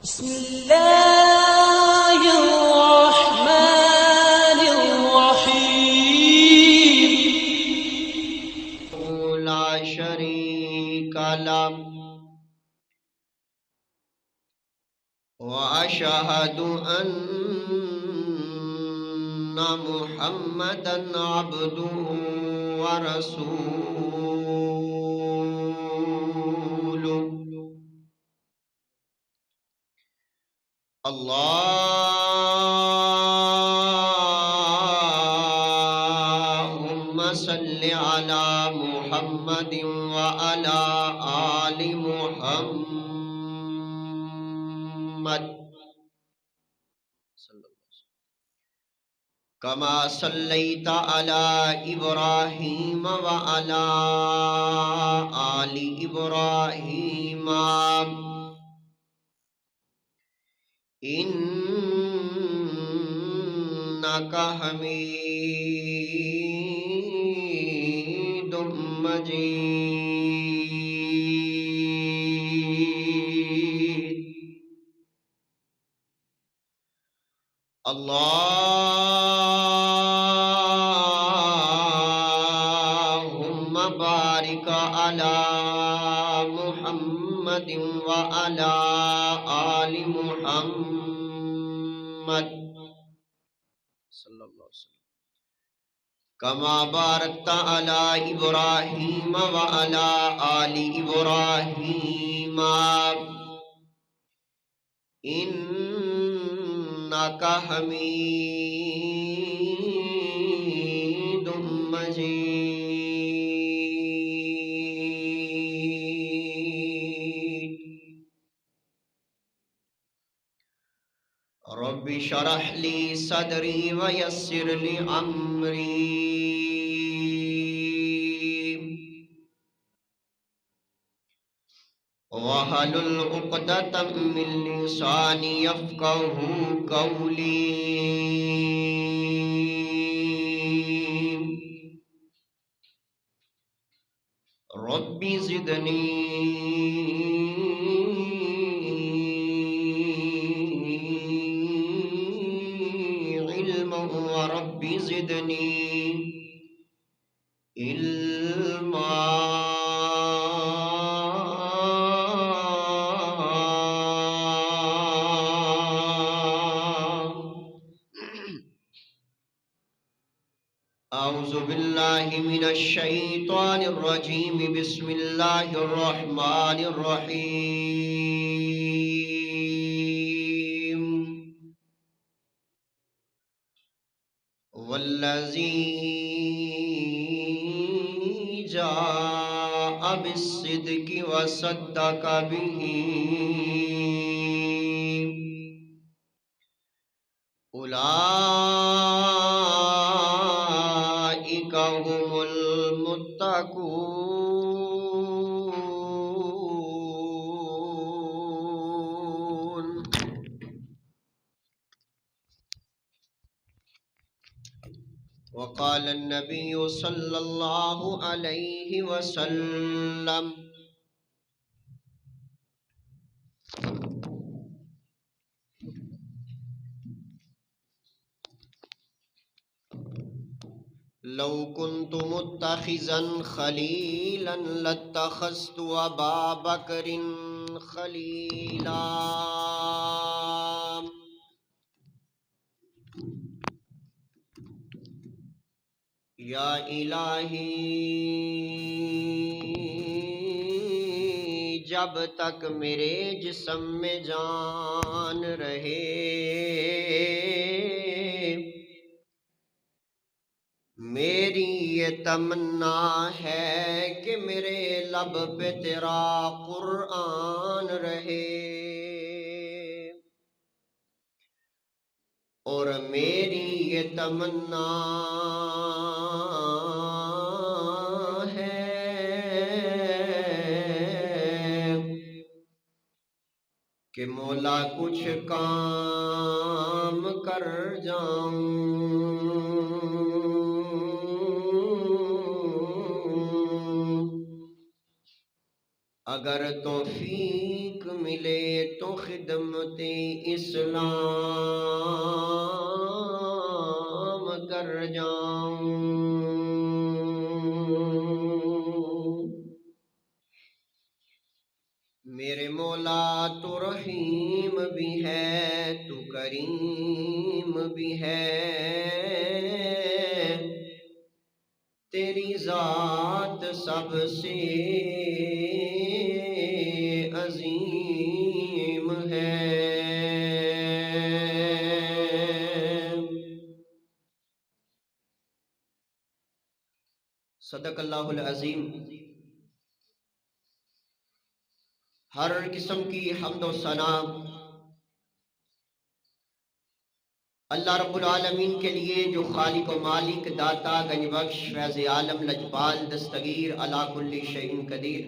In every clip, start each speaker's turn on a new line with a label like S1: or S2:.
S1: بسم الله الرحمن الرحيم لا شريك له وأشهد أن محمدا عبده ورسوله اللهم صل على محمد وعلى آل محمد كما صليت على إبراهيم وعلى آل إبراهيم إنك حميد مجيد اللهم بارك على محمد وعلى آل محمد صلی اللہ علیہ وسلم كما باركت على إبراهيم وعلى آل إبراهيم إنك حميد مجيد رب اشرح لي صدري ويسر لي أمري واحلل عقدة من لساني يفقهوا قولي رب زدني علما ورب زدني علما أعوذ بالله من الشيطان الرجيم بسم الله الرحمن الرحيم والذي جاء بالصدق وصدق به أولئك هم المتقون وقال النبي صلى الله عليه وسلم لو كنت متخذا خليلا لاتخذت أبا بكر خليلا یا الہی جب تک میرے جسم میں جان رہے میری یہ تمنا ہے کہ میرے لب پہ تیرا قرآن رہے اور میری یہ تمنا ہے کہ مولا کچھ کام کر جاؤں اگر توفیق ملے تو خدمت اسلام کر جاؤں۔ میرے مولا تو رحیم بھی ہے، تو کریم بھی ہے، تیری ذات سب سے عظیم ہے۔ صدق اللہ العظیم۔ ہر قسم کی حمد و ثنا اللہ رب العالمین کے لیے، جو خالق و مالک، داتا، گنج بخش، فیض عالم، لجپال، دستگیر، علی کل شیء قدیر،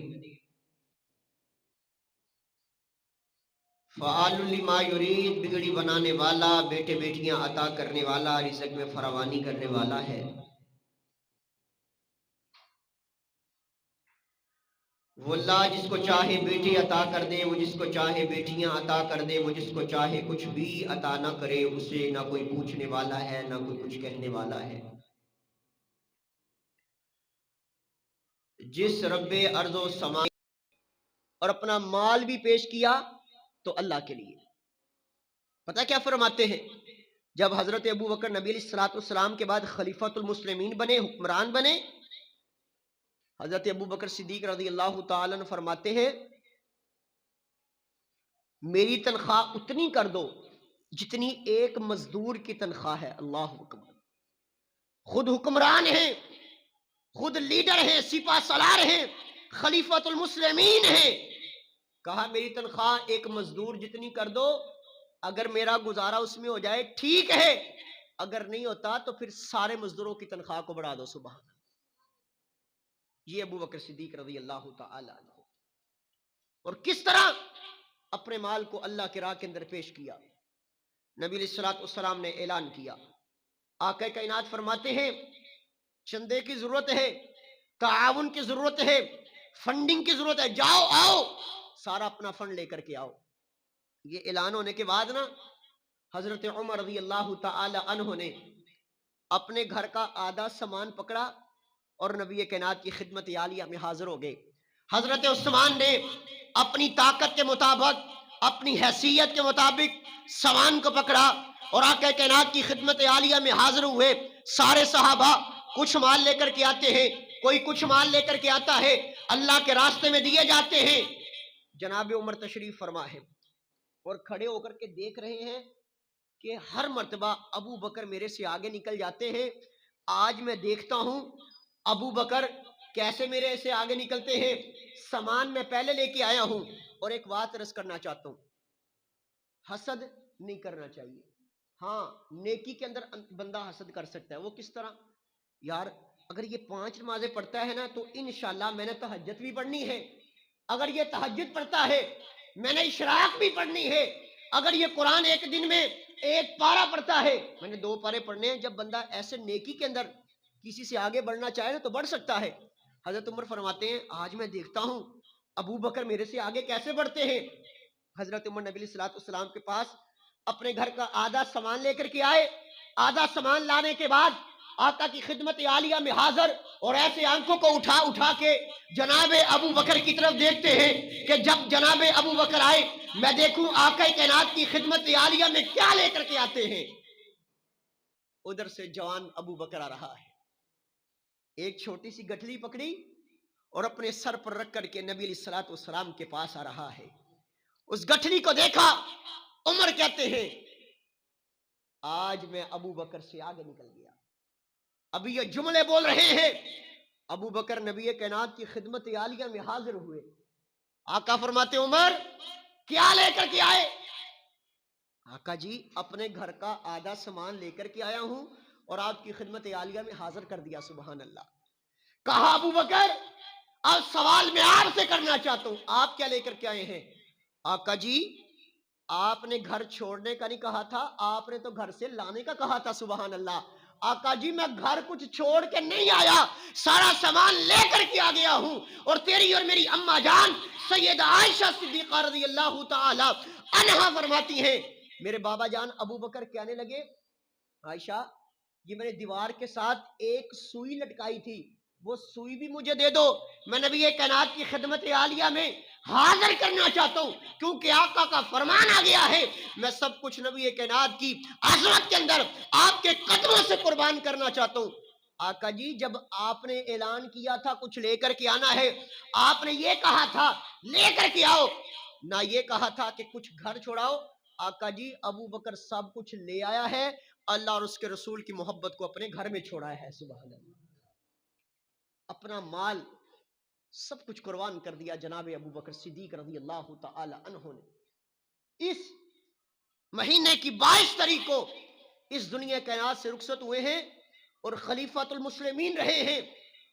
S1: فعال لما یرید، بگڑی بنانے والا، بیٹے بیٹیاں عطا کرنے والا، رزق میں فراوانی کرنے والا ہے۔ وہ اللہ جس کو چاہے بیٹے عطا کر دے، وہ جس کو چاہے بیٹیاں عطا کر دے، وہ جس کو چاہے کچھ بھی عطا نہ کرے، اسے نہ کوئی پوچھنے والا ہے، نہ کوئی کچھ کہنے والا ہے۔ جس رب ارض و سما اور اپنا مال بھی پیش کیا تو اللہ کے لیے۔ پتہ کیا فرماتے ہیں؟ جب حضرت ابو بکر نبی علیہ الصلوۃ والسلام کے بعد خلیفۃ المسلمین بنے، حکمران بنے، حضرت ابو بکر صدیق رضی اللہ تعالیٰ عنہ فرماتے ہیں میری تنخواہ اتنی کر دو جتنی ایک مزدور کی تنخواہ ہے۔ اللہ اکبر۔ خود حکمران ہیں، خود لیڈر ہیں، سپہ سالار ہیں، خلیفۃ المسلمین ہیں، کہا میری تنخواہ ایک مزدور جتنی کر دو، اگر میرا گزارا اس میں ہو جائے ٹھیک ہے، اگر نہیں ہوتا تو پھر سارے مزدوروں کی تنخواہ کو بڑھا دو۔ سبحان اللہ۔ یہ ابو بکر صدیق رضی اللہ تعالی عنہ، اور کس طرح اپنے مال کو اللہ کی راہ کے اندر پیش کیا۔ نبی علیہ الصلوۃ والسلام نے اعلان کیا، آقا کائنات فرماتے ہیں چندے کی ضرورت ہے، تعاون کی ضرورت ہے، فنڈنگ کی ضرورت ہے، جاؤ آؤ سارا اپنا فنڈ لے کر کے آؤ۔ یہ اعلان ہونے کے بعد نا حضرت عمر رضی اللہ تعالی عنہ نے اپنے گھر کا آدھا سامان پکڑا اور نبی کائنات کی خدمت عالیہ میں حاضر ہو گئے۔ حضرت عثمان نے اپنی طاقت کے مطابق، اپنی حیثیت کے مطابق سامان کو پکڑا اور آقا کائنات کی خدمت عالیہ میں حاضر ہوئے۔ سارے صحابہ کچھ مال لے کر کے آتے ہیں، کوئی کچھ مال لے کر کے آتا ہے، اللہ کے راستے میں دیے جاتے ہیں۔ جناب عمر تشریف فرما ہے اور کھڑے ہو کر کے دیکھ رہے ہیں کہ ہر مرتبہ ابو بکر میرے سے آگے نکل جاتے ہیں۔ آج میں دیکھتا ہوں ابو بکر کیسے میرے سے آگے نکلتے ہیں، سامان میں پہلے لے کے آیا ہوں۔ اور ایک بات عرض کرنا چاہتا ہوں، حسد نہیں کرنا چاہیے۔ ہاں نیکی کے اندر بندہ حسد کر سکتا ہے۔ وہ کس طرح؟ یار اگر یہ 5 نمازیں پڑھتا ہے نا تو انشاءاللہ میں نے تہجد بھی پڑھنی ہے، اگر یہ تہجد پڑھتا ہے میں نے اشراق بھی پڑھنی ہے، اگر یہ قرآن ایک دن میں 1 پارہ پڑھتا ہے میں نے 2 پارے پڑھنے ہیں۔ جب بندہ ایسے نیکی کے اندر کسی سے آگے بڑھنا چاہے نا تو بڑھ سکتا ہے۔ حضرت عمر فرماتے ہیں آج میں دیکھتا ہوں ابو بکر میرے سے آگے کیسے بڑھتے ہیں۔ حضرت عمر نبی علیہ الصلوۃ والسلام کے پاس اپنے گھر کا آدھا سامان لے کر کے آئے۔ آدھا سامان لانے کے بعد آقا کی خدمت عالیہ میں حاضر اور ایسے آنکھوں کو اٹھا اٹھا کے جناب ابو بکر کی طرف دیکھتے ہیں کہ جب جناب ابو بکر آئے میں دیکھوں آقا کائنات کی خدمت عالیہ میں کیا لے کر کے آتے ہیں۔ ادھر سے جوان ابو بکر آ رہا ہے، ایک چھوٹی سی گٹھلی پکڑی اور اپنے سر پر رکھ کر کے نبی علیہ الصلوۃ والسلام کے پاس آ رہا ہے۔ اس گٹھلی کو دیکھا، عمر کہتے ہیں آج میں ابو بکر سے آگے نکل گیا۔ ابھی یہ جملے بول رہے ہیں، ابو بکر نبی کائنات کی خدمت عالیہ میں حاضر ہوئے۔ آقا فرماتے عمر کیا لے کر کے آئے؟ آقا جی اپنے گھر کا آدھا سامان لے کر کے آیا ہوں اور آپ کی خدمت عالیہ میں حاضر کر دیا۔ سبحان اللہ۔ کہا ابو بکر اب سوال میں آپ سے کرنا چاہتا ہوں، آپ کیا لے کر کے آئے ہیں؟ آقا جی آپ نے گھر چھوڑنے کا نہیں کہا تھا، آپ نے تو گھر سے لانے کا کہا تھا۔ سبحان اللہ۔ آقا جی میں گھر کچھ چھوڑ کے نہیں آیا، سارا سامان لے کر کے آ گیا ہوں، اور تیری اور میری اما جان سیدہ عائشہ صدیقہ رضی اللہ تعالی عنہا فرماتی ہیں میرے بابا جان ابو بکر کہنے لگے عائشہ یہ میں نے دیوار کے ساتھ ایک سوئی لٹکائی تھی، وہ سوئی بھی مجھے دے دو، میں نبی کائنات کی خدمت عالیہ میں حاضر کرنا چاہتا ہوں، کیونکہ آقا کا فرمان آ گیا ہے میں سب کچھ نبی کائنات کی عظمت کے اندر آپ کے قدموں سے قربان کرنا چاہتا ہوں۔ آقا جی جب آپ نے اعلان کیا تھا کچھ لے کر کے آنا ہے، آپ نے یہ کہا تھا لے کر کے آؤ، نہ یہ کہا تھا کہ کچھ گھر چھوڑاؤ۔ آقا جی ابو بکر سب کچھ لے آیا ہے، اللہ اور اس کے رسول کی محبت کو اپنے گھر میں چھوڑایا ہے، سبحان اللہ، اپنا مال سب کچھ قربان کر دیا جناب ابو بکر صدیق رضی اللہ تعالی عنہ نے۔ اس مہینے کی 22 تاریخ کو اس دنیا کائنات سے رخصت ہوئے ہیں اور خلیفۃ المسلمین رہے ہیں،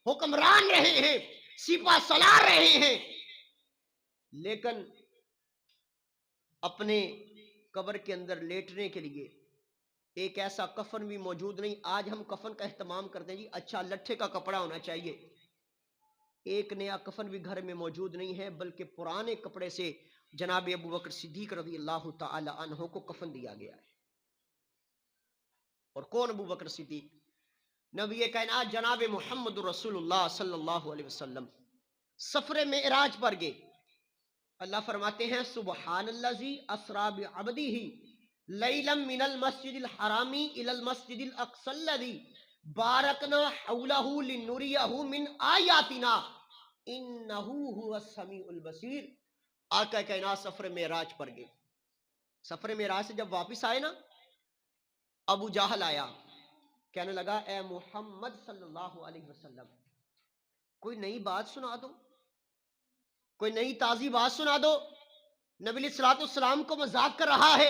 S1: حکمران رہے ہیں، سپہ سالار رہے ہیں، لیکن اپنے قبر کے اندر لیٹنے کے لیے ایک ایسا کفن بھی موجود نہیں۔ آج ہم کفن کا اہتمام کرتے ہیں جی، اچھا لٹھے کا کپڑا ہونا چاہیے، ایک نیا کفن بھی گھر میں موجود نہیں ہے، بلکہ پرانے کپڑے سے جناب ابو بکر صدیق رضی اللہ تعالی عنہ کو کفن دیا گیا ہے۔ اور کون ابو بکر صدیق؟ نبی کائنات جناب محمد رسول اللہ صلی اللہ علیہ وسلم سفر معراج پر گئے، اللہ فرماتے ہیں سبحان الذی اسری بعبدہ لیلا من المسجد الحرام الی المسجد الاقصی الذی بارکنا حولہ لنریہ من آیاتنا انہ هو السمیع البصیر۔ آقا کائنات سفر معراج پر گئے، سفر معراج سے جب واپس آئے نا، ابو جہل آیا، کہنے لگا اے محمد صلی اللہ علیہ وسلم کوئی نئی بات سنا دو، کوئی نئی تازی بات سنا دو، نبی علیہ الصلوۃ والسلام کو مذاق کر رہا ہے،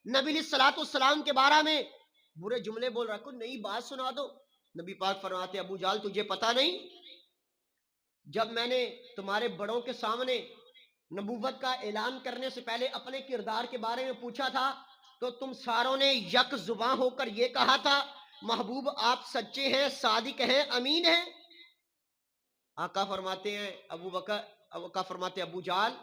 S1: نبی علیہ الصلوۃ والسلام کے بارے میں برے جملے بول رہا، کوئی نئی بات سنا دو۔ نبی پاک فرماتے ابو جہل تجھے پتا نہیں جب میں نے تمہارے بڑوں کے سامنے نبوت کا اعلان کرنے سے پہلے اپنے کردار کے بارے میں پوچھا تھا تو تم ساروں نے یک زباں ہو کر یہ کہا تھا محبوب آپ سچے ہیں، صادق ہیں، امین ہیں۔ آقا فرماتے ہیں آقا فرماتے ابو جہل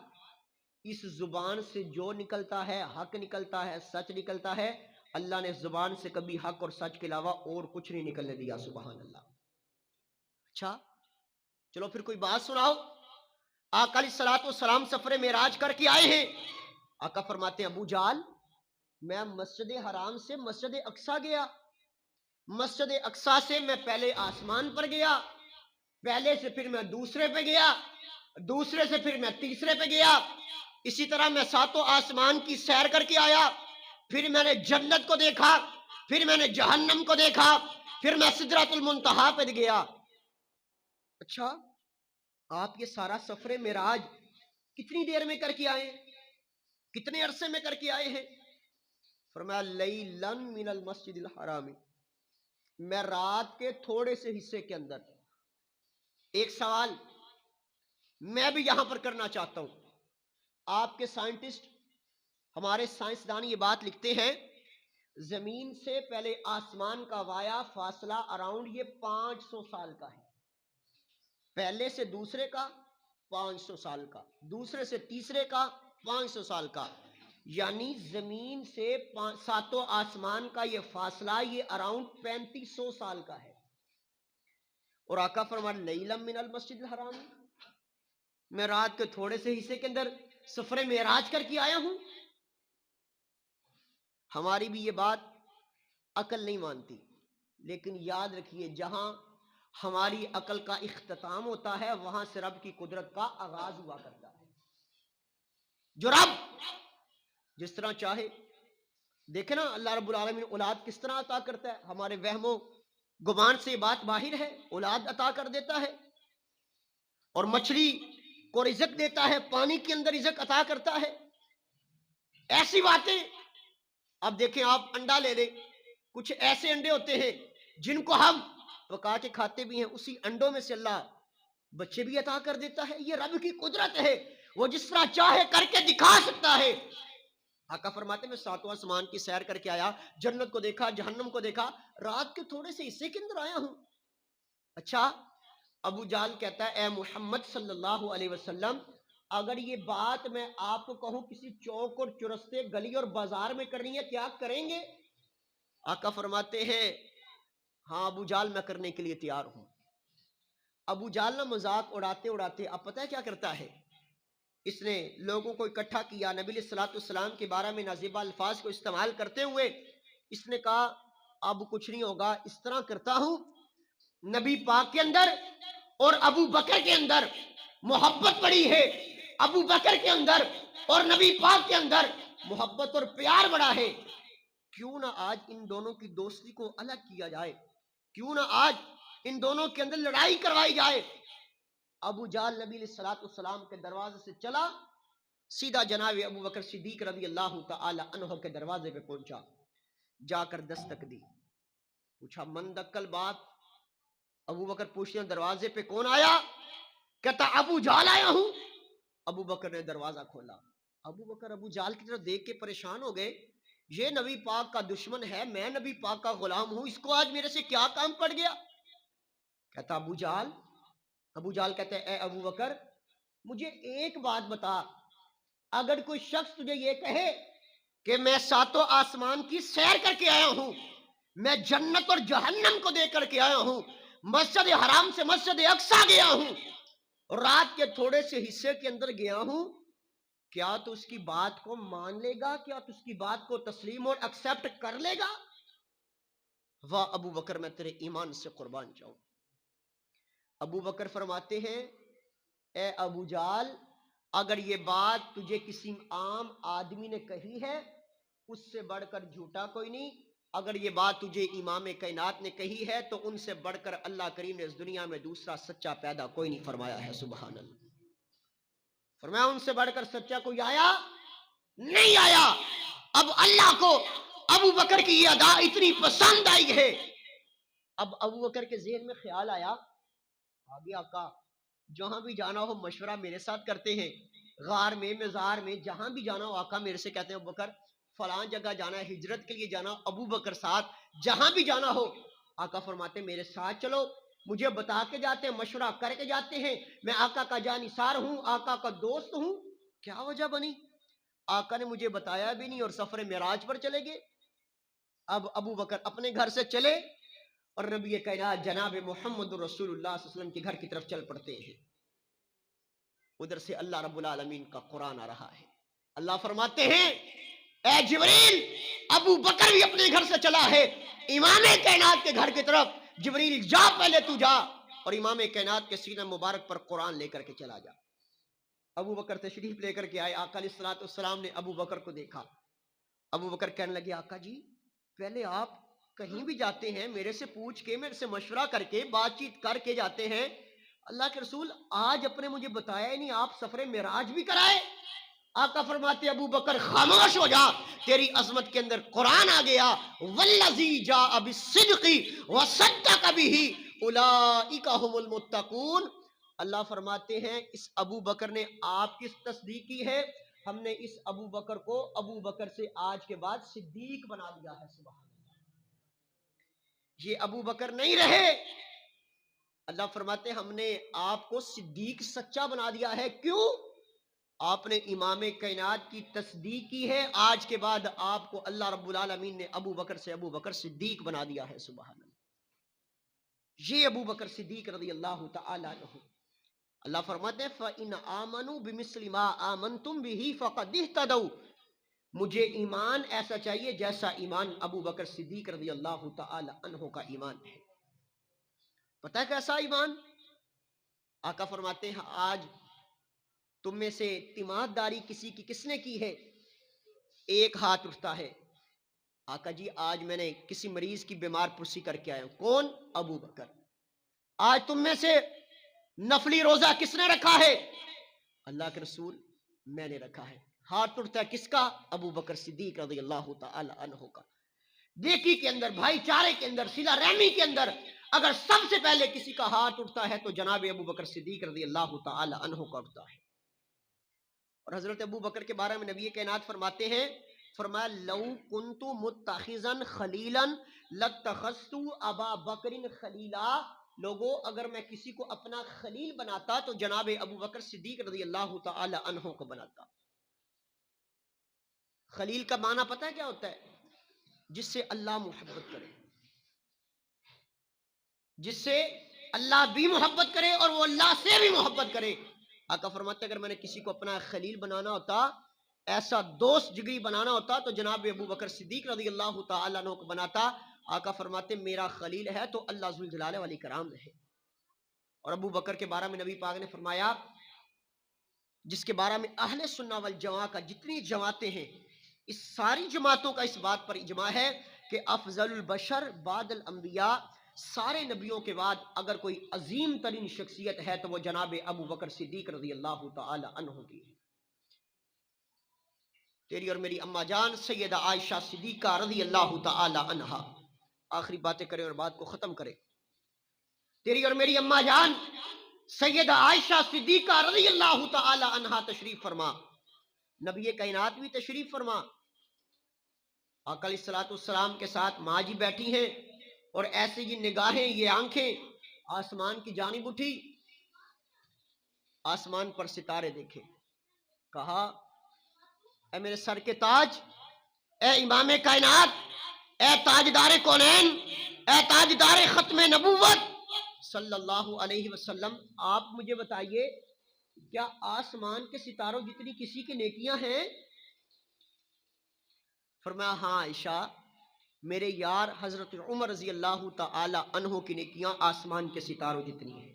S1: اس زبان سے جو نکلتا ہے حق نکلتا ہے، سچ نکلتا ہے، اللہ نے زبان سے کبھی حق اور سچ کے علاوہ اور کچھ نہیں نکلنے دیا، سبحان اللہ۔ اچھا چلو پھر کوئی بات سناؤ۔ آقا علیہ الصلوۃ والسلام سفر معراج کر کے آئے ہیں، آقا فرماتے ہیں ابو جہل میں مسجد حرام سے مسجد اقصی گیا، مسجد اقصی سے میں پہلے آسمان پر گیا، پہلے سے پھر میں دوسرے پہ گیا، دوسرے سے پھر میں تیسرے پہ گیا، اسی طرح میں ساتوں آسمان کی سیر کر کے آیا، پھر میں نے جنت کو دیکھا، پھر میں نے جہنم کو دیکھا، پھر میں سدرۃ المنتہا پہ گیا۔ اچھا آپ یہ سارا سفر معراج کتنی دیر میں کر کے آئے ہیں، کتنے عرصے میں کر کے آئے ہیں؟ فرمایا لیلا من المسجد الحرام، میں رات کے تھوڑے سے حصے کے اندر۔ ایک سوال میں بھی یہاں پر کرنا چاہتا ہوں، آپ کے سائنٹسٹ ہمارے سائنسدان یہ بات لکھتے ہیں زمین سے پہلے آسمان کا وایا فاصلہ اراؤنڈ یہ 500 سال کا ہے، پہلے سے دوسرے کا 500 سال کا، دوسرے سے تیسرے کا 500 سال کا، یعنی زمین سے ساتوں آسمان کا یہ فاصلہ یہ اراؤنڈ 3500 سال کا ہے۔ اور آقا فرمایا لیلا من المسجد الحرام، میں رات کے تھوڑے سے حصے کے اندر سفر معراج کر کے آیا ہوں۔ ہماری بھی یہ بات عقل نہیں مانتی، لیکن یاد رکھیے جہاں ہماری عقل کا اختتام ہوتا ہے وہاں سے رب کی قدرت کا آغاز ہوا کرتا ہے۔ جو رب جس طرح چاہے، دیکھیں نا اللہ رب العالمین اولاد کس طرح عطا کرتا ہے، ہمارے وہم و گمان سے یہ بات باہر ہے، اولاد عطا کر دیتا ہے، اور مچھلی کو رزق دیتا ہے، پانی کے اندر رزق عطا کرتا ہے، ایسی باتیں۔ اب دیکھیں آپ انڈا لے لیں، کچھ ایسے انڈے ہوتے ہیں جن کو ہم پکا کے کھاتے بھی ہیں، اسی انڈوں میں سے اللہ بچے بھی عطا کر دیتا ہے۔ یہ رب کی قدرت ہے، وہ جس طرح چاہے کر کے دکھا سکتا ہے۔ آقا فرماتے میں ساتواں آسمان کی سیر کر کے آیا، جنت کو دیکھا، جہنم کو دیکھا، رات کے تھوڑے سے حصے کے اندر آیا ہوں۔ اچھا، ابو جہل کہتا ہے اے محمد صلی اللہ علیہ وسلم، اگر یہ بات میں آپ کو کہوں کسی چوک اور چرستے گلی اور بازار میں کرنی ہے، کیا کریں گے؟ آقا فرماتے ہیں ہاں ابو جہل میں کرنے کے لیے تیار ہوں۔ ابو جہل نہ مذاق اڑاتے اڑاتے اب پتہ ہے کیا کرتا ہے؟ اس نے لوگوں کو اکٹھا کیا، نبی علیہ الصلوۃ والسلام کے بارے میں نازیبہ الفاظ کو استعمال کرتے ہوئے اس نے کہا اب کچھ نہیں ہوگا، اس طرح کرتا ہوں، نبی پاک کے اندر اور ابو بکر کے اندر محبت بڑی ہے، ابو بکر کے اندر اور نبی پاک کے اندر محبت اور پیار بڑا ہے، کیوں نہ آج ان دونوں کی دوستی کو الگ کیا جائے، کیوں نہ آج ان دونوں کے اندر لڑائی کروائی جائے۔ ابو جہل نبی علیہ الصلوۃ والسلام کے دروازے سے چلا، سیدھا جناب ابو بکر صدیق رضی اللہ تعالی عنہ کے دروازے پہ پہنچا، جا کر دستک دی، پوچھا من دکل باب؟ ابو بکر پوچھتے ہیں دروازے پہ کون آیا؟ کہتا ابو جہل آیا ہوں۔ ابو بکر نے دروازہ کھولا، ابو بکر ابو جہل کی طرف دیکھ کے پریشان ہو گئے، یہ نبی پاک کا دشمن ہے، میں نبی پاک کا غلام ہوں، اس کو آج میرے سے کیا کام پڑ گیا؟ کہتا ابو جہل کہتے ہیں اے ابو بکر مجھے ایک بات بتا، اگر کوئی شخص تجھے یہ کہے کہ میں ساتوں آسمان کی سیر کر کے آیا ہوں، میں جنت اور جہنم کو دیکھ کر کے آیا ہوں، مسجد حرام سے مسجد اقصی گیا ہوں، رات کے تھوڑے سے حصے کے اندر گیا ہوں، کیا تو اس کی بات کو مان لے گا؟ کیا تو اس کی بات کو تسلیم اور ایکسپٹ کر لے گا؟ واہ ابو بکر میں تیرے ایمان سے قربان جاؤں۔ ابو بکر فرماتے ہیں اے ابو جہل اگر یہ بات تجھے کسی عام آدمی نے کہی ہے اس سے بڑھ کر جھوٹا کوئی نہیں، اگر یہ بات تجھے امام کائنات نے کہی ہے تو ان سے بڑھ کر اللہ کریم نے اس دنیا میں دوسرا سچا پیدا کوئی نہیں فرمایا ہے، سبحان اللہ۔ فرمایا ان سے بڑھ کر سچا کوئی آیا نہیں آیا۔ اب اللہ کو ابو بکر کی یہ ادا اتنی پسند آئی ہے، اب ابو بکر کے ذہن میں خیال آیا آگے آقا جہاں بھی جانا ہو مشورہ میرے ساتھ کرتے ہیں، غار میں مزار میں جہاں بھی جانا ہو آقا میرے سے کہتے ہیں ابو بکر فلان جگہ جانا ہے، ہجرت کے لیے جانا، ابو بکر ساتھ، جہاں بھی جانا ہو آقا فرماتے ہیں میرے ساتھ چلو، مجھے بتا کے جاتے ہیں، مشورہ کر کے جاتے ہیں، میں آقا کا جانثار ہوں، آقا کا دوست ہوں۔ کیا وجہ بنی؟ آقا نے مجھے بتایا بھی نہیں اور سفر معراج پر چلے گئے۔ اب ابو بکر اپنے گھر سے چلے اور نبی کائنات جناب محمد رسول اللہ صلی اللہ علیہ وسلم کے گھر کی طرف چل پڑتے ہیں۔ ادھر سے اللہ رب العالمین کا قرآن آ رہا ہے، اللہ فرماتے ہیں اے جبریل ابو بکر بھی اپنے گھر سے چلا ہے امام کائنات کے گھر کی طرف، جبریل جا پہلے تو جا اور امام کائنات کے سینہ مبارک پر قرآن لے کر کے چلا جا۔ ابو بکر تشریف لے کر کے آئے، آقا علیہ الصلوۃ والسلام نے ابو بکر کو دیکھا، ابو بکر کہنے لگے آقا جی پہلے آپ کہیں بھی جاتے ہیں میرے سے پوچھ کے میرے سے مشورہ کر کے بات چیت کر کے جاتے ہیں، اللہ کے رسول آج اپنے مجھے بتایا ہی نہیں، آپ سفر معراج بھی کرائے؟ آقا فرماتے ابو بکر خاموش ہو جا، تیری عظمت کے اندر قرآن آ گیا، والذی جاء بالصدق وصدق بہ اولئک هم المتقون۔ اللہ فرماتے ہیں اس ابو بکر نے آپ کی تصدیق کی ہے، ہم نے اس ابو بکر کو ابو بکر سے آج کے بعد صدیق بنا دیا ہے، سبحان اللہ۔ یہ ابو بکر نہیں رہے، اللہ فرماتے ہم نے آپ کو صدیق سچا بنا دیا ہے، کیوں؟ آپ نے امام کائنات کی تصدیق کی ہے، آج کے بعد آپ کو اللہ رب العالمین نے ابو بکر سے ابو بکر صدیق بنا دیا ہے، سبحان اللہ۔ یہ ابو بکر صدیق رضی اللہ تعالی عنہ، اللہ فرماتے ہیں فَإِنْ آمَنُوا بِمِثْلِ مَا آمَنْتُمْ بِهِ فَقَدِ اهْتَدَوْا، مجھے ایمان ایسا چاہیے جیسا ایمان ابو بکر صدیق رضی اللہ تعالی عنہ کا ایمان ہے۔ پتہ ہے کیسا ایمان؟ آقا فرماتے ہیں آج تم میں سے اعتماد داری کسی کی کس نے کی ہے؟ ایک ہاتھ اٹھتا ہے، آقا جی آج میں نے کسی مریض کی بیمار پرسی کر کے آیا ہوں، کون؟ ابو بکر۔ آج تم میں سے نفلی روزہ کس نے رکھا ہے؟ اللہ کے رسول میں نے رکھا ہے۔ ہاتھ اٹھتا ہے کس کا؟ ابو بکر صدیق رضی اللہ تعالی عنہ کا۔ نیکی کے اندر، بھائی چارے کے اندر، صلہ رحمی کے اندر اگر سب سے پہلے کسی کا ہاتھ اٹھتا ہے تو جناب ابو بکر صدیق رضی اللہ تعالی عنہ کا اٹھتا ہے۔ اور حضرت ابو بکر کے بارے میں نبی کائنات فرماتے ہیں فرمایا لو کنتو متخذن خلیلن لاتخذتو ابا بکر خلیلا، لوگوں اگر میں کسی کو اپنا خلیل بناتا تو جناب ابو بکر صدیق رضی اللہ تعالی عنہ کو بناتا۔ خلیل کا معنی پتہ ہے کیا ہوتا ہے؟ جس سے اللہ محبت کرے، جس سے اللہ بھی محبت کرے اور وہ اللہ سے بھی محبت کرے۔ آقا فرماتے اگر میں نے کسی کو اپنا خلیل بنانا ہوتا، ایسا دوست جگری بنانا ہوتا تو جناب ابو بکر صدیق رضی اللہ تعالیٰ عنہ کو بناتا۔ آقا فرماتے میرا خلیل ہے تو اللہ ذوالجلال والاکرام رہے۔ اور ابو بکر کے بارے میں نبی پاک نے فرمایا، جس کے بارے میں اہل سنہ والجماعہ کا جتنی جماعتیں ہیں، اس ساری جماعتوں کا اس بات پر اجماع ہے کہ افضل البشر بعد الانبیاء، سارے نبیوں کے بعد اگر کوئی عظیم ترین شخصیت ہے تو وہ جناب ابو بکر صدیق رضی اللہ تعالی عنہ کی ہے۔ تیری اور میری اماں جان سیدہ عائشہ صدیقہ رضی اللہ تعالی عنہا، آخری باتیں کریں اور بات کو ختم کریں۔ تیری اور میری اماں جان سیدہ عائشہ صدیقہ رضی اللہ تعالی عنہا تشریف فرما، نبی کائنات بھی تشریف فرما، آقا علیہ الصلوۃ والسلام کے ساتھ ماں جی بیٹھی ہیں اور ایسے یہ نگاہیں، یہ آنکھیں آسمان کی جانب اٹھی، آسمان پر ستارے دیکھے، کہا اے میرے سر کے تاج، اے امام کائنات، اے تاجدار کونین، اے تاجدار ختم نبوت صلی اللہ علیہ وسلم، آپ مجھے بتائیے کیا آسمان کے ستاروں جتنی کسی کی نیکیاں ہیں؟ فرمایا ہاں عائشہ، میرے یار حضرت عمر رضی اللہ تعالی عنہ کی نیکیاں آسمان کے ستاروں جتنی ہیں۔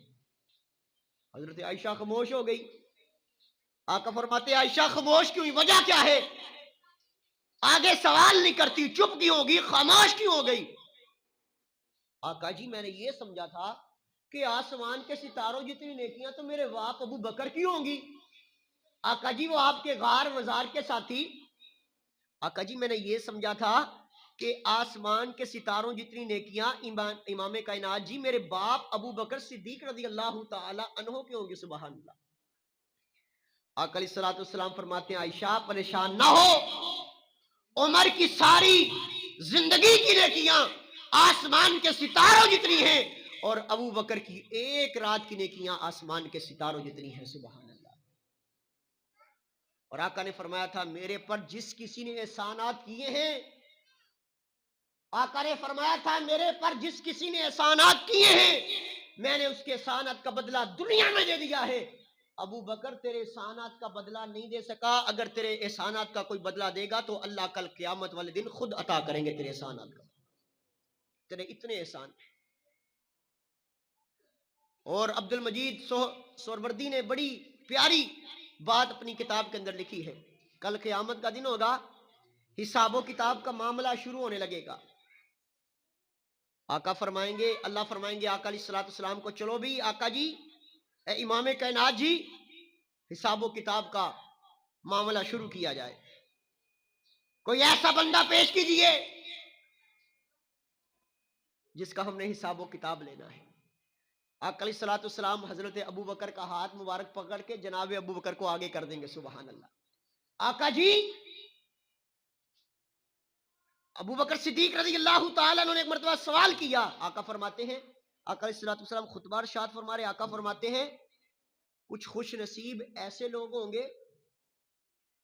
S1: حضرت عائشہ خاموش ہو گئی۔ آقا فرماتے عائشہ خاموش کیوں ہوئی؟ وجہ کیا ہے؟ آگے سوال نہیں کرتی، چپ کیوں ہوگی، خاموش کیوں ہو گئی؟ آقا جی میں نے یہ سمجھا تھا کہ آسمان کے ستاروں جتنی نیکیاں تو میرے باپ ابو بکر کی ہوں گی۔ آقا جی وہ آپ کے غار وزار کے ساتھی۔ آقا جی میں نے یہ سمجھا تھا کہ آسمان کے ستاروں جتنی نیکیاں امام کائنات جی میرے باپ ابو بکر صدیق رضی اللہ تعالی عنہ کے ہوں گے۔ سبحان اللہ۔ آقا علیہ الصلوۃ والسلام فرماتے ہیں عائشہ پریشان نہ ہو، عمر کی ساری زندگی کی نیکیاں آسمان کے ستاروں جتنی ہیں اور ابو بکر کی ایک رات کی نیکیاں آسمان کے ستاروں جتنی ہیں۔ سبحان اللہ۔ اور آقا نے فرمایا تھا میرے پر جس کسی نے احسانات کیے ہیں، آقا نے فرمایا تھا میرے پر جس کسی نے احسانات کیے ہیں میں نے اس کے احسانات کا بدلہ دنیا میں دے دیا ہے۔ ابو بکر تیرے احسانات کا بدلہ نہیں دے سکا، اگر تیرے احسانات کا کوئی بدلہ دے گا تو اللہ کل قیامت والے دن خود عطا کریں گے تیرے احسانات کا، تیرے اتنے احسان۔ اور عبد المجید سہروردی نے بڑی پیاری بات اپنی کتاب کے اندر لکھی ہے، کل قیامت کا دن ہوگا، حساب و کتاب کا معاملہ شروع ہونے لگے گا۔ آقا فرمائیں گے، اللہ فرمائیں گے آقا علیہ الصلوۃ والسلام کو چلو بھی آقا جی، اے امام کائنات جی، حساب و کتاب کا معاملہ شروع کیا جائے، کوئی ایسا بندہ پیش کیجئے جس کا ہم نے حساب و کتاب لینا ہے۔ آقا علیہ الصلوۃ والسلام حضرت ابو بکر کا ہاتھ مبارک پکڑ کے جناب ابو بکر کو آگے کر دیں گے۔ سبحان اللہ۔ آقا جی، ابو بکر صدیق رضی اللہ تعالیٰ نے ایک مرتبہ سوال کیا، آقا فرماتے ہیں، آقا علیہ الصلوۃ والسلام خطبہ ارشاد فرما رہے، آقا فرماتے ہیں کچھ خوش نصیب ایسے لوگ ہوں گے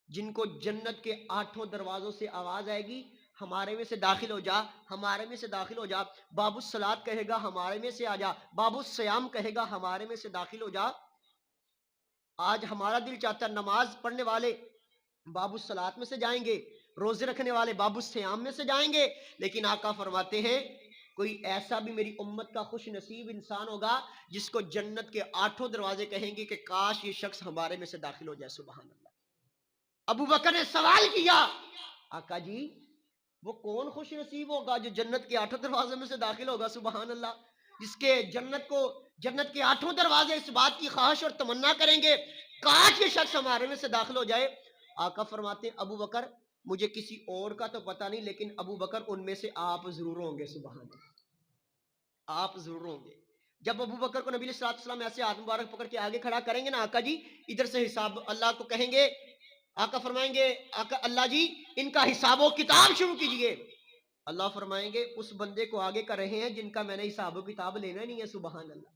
S1: جن کو جنت کے 8 دروازوں سے آواز آئے گی، ہمارے میں سے داخل ہو جا، ہمارے میں سے داخل ہو جا۔ باب الصلاۃ کہے گا ہمارے میں سے آ جا، باب الصیام کہے گا ہمارے میں سے داخل ہو جا۔ آج ہمارا دل چاہتا ہے نماز پڑھنے والے باب الصلاۃ میں سے جائیں گے، روزے رکھنے والے باب الصیام میں سے جائیں گے، لیکن آقا فرماتے ہیں کوئی ایسا بھی میری امت کا خوش نصیب انسان ہوگا جس کو جنت کے 8 دروازے کہیں گے کہ کاش یہ شخص ہمارے میں سے داخل ہو جائے۔ سبحان اللہ۔ ابو بکر نے سوال کیا، آقا جی وہ کون خوش نصیب ہوگا جو جنت کے 8 دروازے میں سے داخل ہوگا؟ سبحان اللہ۔ جس کے جنت کے 8 دروازے اس بات کی خواہش اور تمنا کریں گے کاش یہ شخص ہمارے میں سے داخل ہو جائے۔ آقا فرماتے ہیں ابو بکر مجھے کسی اور کا تو پتہ نہیں، لیکن ابو بکر ان میں سے آپ ضرور ہوں گے۔ سبحان اللہ، آپ ضرور ہوں گے۔ جب ابو بکر کو نبی علیہ السلام ایسے ہاتھ مبارک پکڑ کے آگے کھڑا کریں گے نا، آقا جی ادھر سے حساب اللہ کو کہیں گے، آقا فرمائیں گے آقا اللہ جی ان کا حساب و کتاب شروع کیجئے. اللہ فرمائیں گے اس بندے کو آگے کر رہے ہیں جن کا میں نے حساب و کتاب لینا نہیں ہے. سبحان اللہ.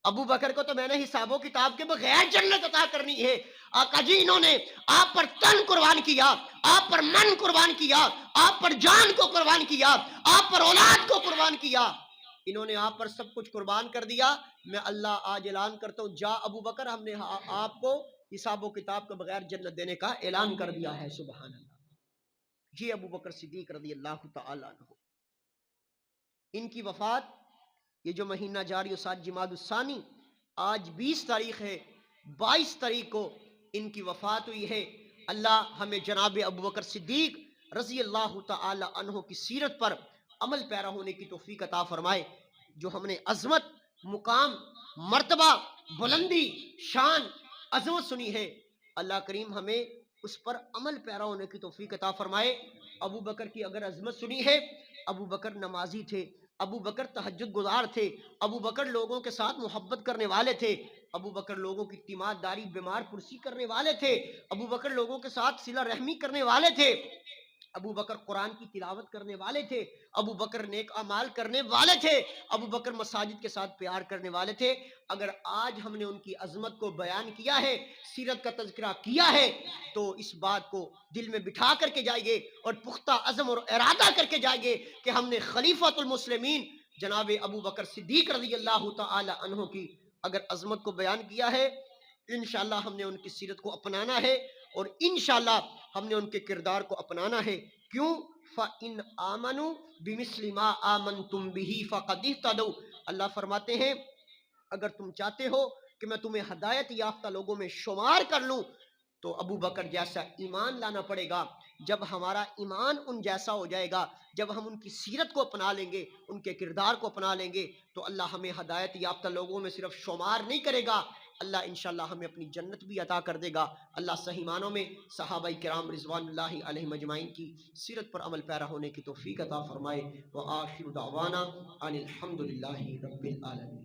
S1: ابو بکر کو تو میں نے حساب و کتاب کے بغیر جنت عطا کرنی ہے. آقا جی انہوں نے آپ پر تن قربان کیا, آپ پر من قربان کیا, آپ پر جان کو قربان کیا, آپ پر اولاد کو قربان کیا, انہوں نے آپ پر سب کچھ قربان کر دیا. میں اللہ آج اعلان کرتا ہوں, جا ابو بکر, ہم نے آپ کو حساب و کتاب کے بغیر جنت دینے کا اعلان کر دیا ہے. سبحان اللہ. یہ ابو بکر صدیق رضی اللہ تعالی عنہ, ان کی وفات یہ جو مہینہ جاری و سات جمادی الثانی, آج 20 تاریخ ہے, 22 تاریخ کو ان کی وفات ہوئی ہے. اللہ ہمیں جناب ابو بکر صدیق رضی اللہ تعالی عنہ کی سیرت پر عمل پیرا ہونے کی توفیق عطا فرمائے. جو ہم نے عظمت, مقام, مرتبہ, بلندی, شان, عظمت سنی ہے, اللہ کریم ہمیں اس پر عمل پیرا ہونے کی توفیق عطا فرمائے. ابو بکر کی اگر عظمت سنی ہے, ابو بکر نمازی تھے, ابو بکر تہجد گزار تھے, ابو بکر لوگوں کے ساتھ محبت کرنے والے تھے, ابو بکر لوگوں کی تیمارداری, بیمار پرسی کرنے والے تھے, ابو بکر لوگوں کے ساتھ صلہ رحمی کرنے والے تھے, ابو بکر قرآن کی تلاوت کرنے والے تھے, ابو بکر نیک اعمال کرنے والے تھے, ابو بکر مساجد کے ساتھ پیار کرنے والے تھے. اگر آج ہم نے ان کی عظمت کو بیان کیا ہے, سیرت کا تذکرہ کیا ہے, تو اس بات کو دل میں بٹھا کر کے جائیے اور پختہ عزم اور ارادہ کر کے جائیے کہ ہم نے خلیفۃ المسلمین جناب ابو بکر صدیق رضی اللہ تعالی عنہ کی اگر عظمت کو بیان کیا ہے, انشاءاللہ ہم نے ان کی سیرت کو اپنانا ہے, اور انشاءاللہ ہم نے ان کے کردار کو اپنانا ہے. کیوں؟ فَإِنْ آمَنُوا بِمِثْلِ مَا آمَنْتُمْ بِهِ فَقَدْ اهْتَدَوْا. اللہ فرماتے ہیں اگر تم چاہتے ہو کہ میں تمہیں ہدایت یافتہ لوگوں میں شمار کر لوں تو ابو بکر جیسا ایمان لانا پڑے گا. جب ہمارا ایمان ان جیسا ہو جائے گا, جب ہم ان کی سیرت کو اپنا لیں گے, ان کے کردار کو اپنا لیں گے, تو اللہ ہمیں ہدایت یافتہ لوگوں میں صرف شمار نہیں کرے گا, اللہ انشاءاللہ ہمیں اپنی جنت بھی عطا کر دے گا. اللہ صحیح معنوں میں صحابہ کرام رضوان اللہ علیہم اجمعین کی سیرت پر عمل پیرا ہونے کی توفیق عطا فرمائے. وآخر دعوانا ان الحمد للہ رب العالمین.